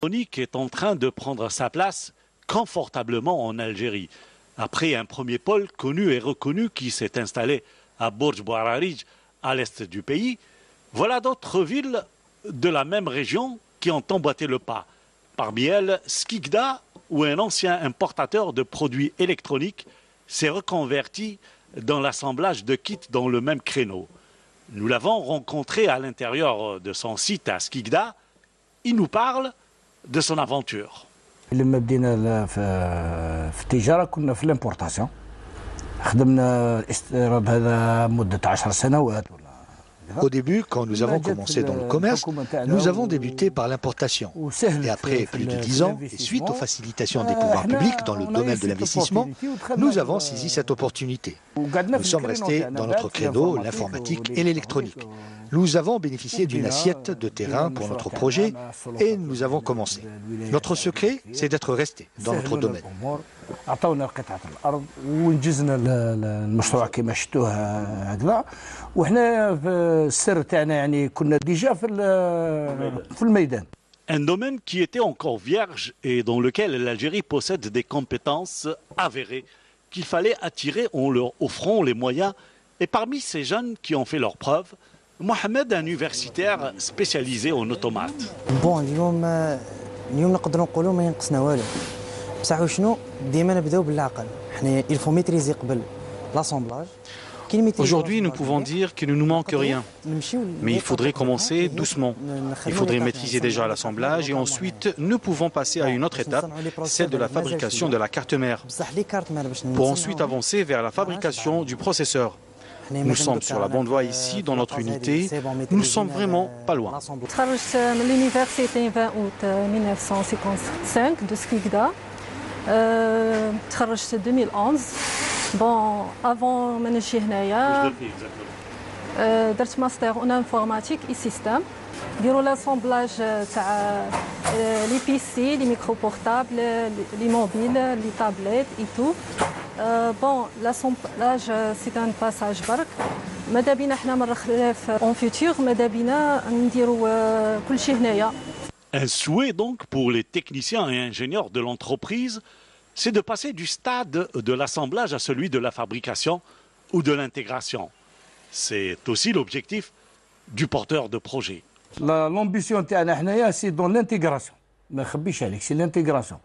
L'électronique est en train de prendre sa place confortablement en Algérie. Après un premier pôle connu et reconnu qui s'est installé à Bourj Bouararij, à l'est du pays, voilà d'autres villes de la même région qui ont emboîté le pas. Parmi elles, Skikda, où un ancien importateur de produits électroniques s'est reconverti dans l'assemblage de kits dans le même créneau. Nous l'avons rencontré à l'intérieur de son site à Skikda. Il nous parle de son aventure. لما بدينا في التجاره كنا في الامبورطاسيون خدمنا الاستيراد هذا مده 10 سنوات. Au début, quand nous avons commencé dans le commerce, nous avons débuté par l'importation. Et après plus de 10 ans, et suite aux facilitations des pouvoirs publics dans le domaine de l'investissement, nous avons saisi cette opportunité. Nous sommes restés dans notre créneau, l'informatique et l'électronique. Nous avons bénéficié d'une assiette de terrain pour notre projet et nous avons commencé. Notre secret, c'est d'être resté dans notre domaine. عطونا قطعة الأرض ونجزنا المشروع كما شفتوه هكذا وحنا في السر تاعنا يعني كنا ديجا في الميدان. Un domaine qui était encore vierge et dans lequel l'Algérie possède des compétences avérées qu'il fallait attirer en leur offrant les moyens. Et parmi ces jeunes qui ont fait leurs preuves, Mohamed, un universitaire spécialisé en automates. Bon, اليوم نقدروا نقولوا ما ينقصنا والو. بصح وشنو ديما نبداو بالعقل. حنا il faut maîtriser قبل l'assemblage. Aujourd'hui, nous pouvons dire qu'il ne nous manque rien, mais il faudrait commencer doucement. Il faudrait maîtriser déjà l'assemblage et ensuite nous pouvons passer à une autre étape, celle de la fabrication de la carte mère, pour ensuite avancer vers la fabrication du processeur. Nous sommes sur la bonne voie ici, dans notre unité. Nous ne sommes vraiment pas loin. تخرجت من l'université 20 août 1955 de Skikda. تخرجت 2011. Bon, avant ما نجي هنايا درت ماستر en informatique et système. نديروا لاسامبلاج تاع لي بي سي لي ميكرو بورتابل لي موبيل لي تابليت اي تو. بون لاسامبلاج سي ان باساج برك. ماذا بينا حنا من الخلاف اون فيتور ماذا بينا نديروا كل شيء هنايا. Un souhait donc pour les techniciens et ingénieurs de l'entreprise, c'est de passer du stade de l'assemblage à celui de la fabrication ou de l'intégration. C'est aussi l'objectif du porteur de projet. L'ambition تاعنا حنايا سي دون لانتيغراسيون ما نخبيش عليك سي لانتيغراسيون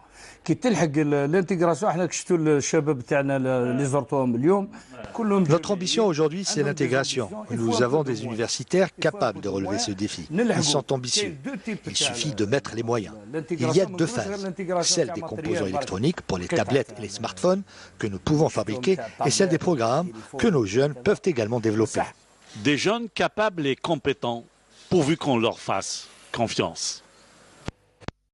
كي تلحق لانتيغراسيون حنا شفتوا الشباب تاعنا اللي زرتوهم اليوم كلهم. Notre ambition aujourd'hui, c'est l'intégration. Nous avons des universitaires capables de relever ce défi. Ils sont ambitieux. Il suffit de mettre les moyens. Il y a deux phases. Celle des composants électroniques pour les tablettes et les smartphones que nous pouvons fabriquer et celle des programmes que nos jeunes peuvent également développer. Des jeunes capables et compétents, pourvu qu'on leur fasse confiance.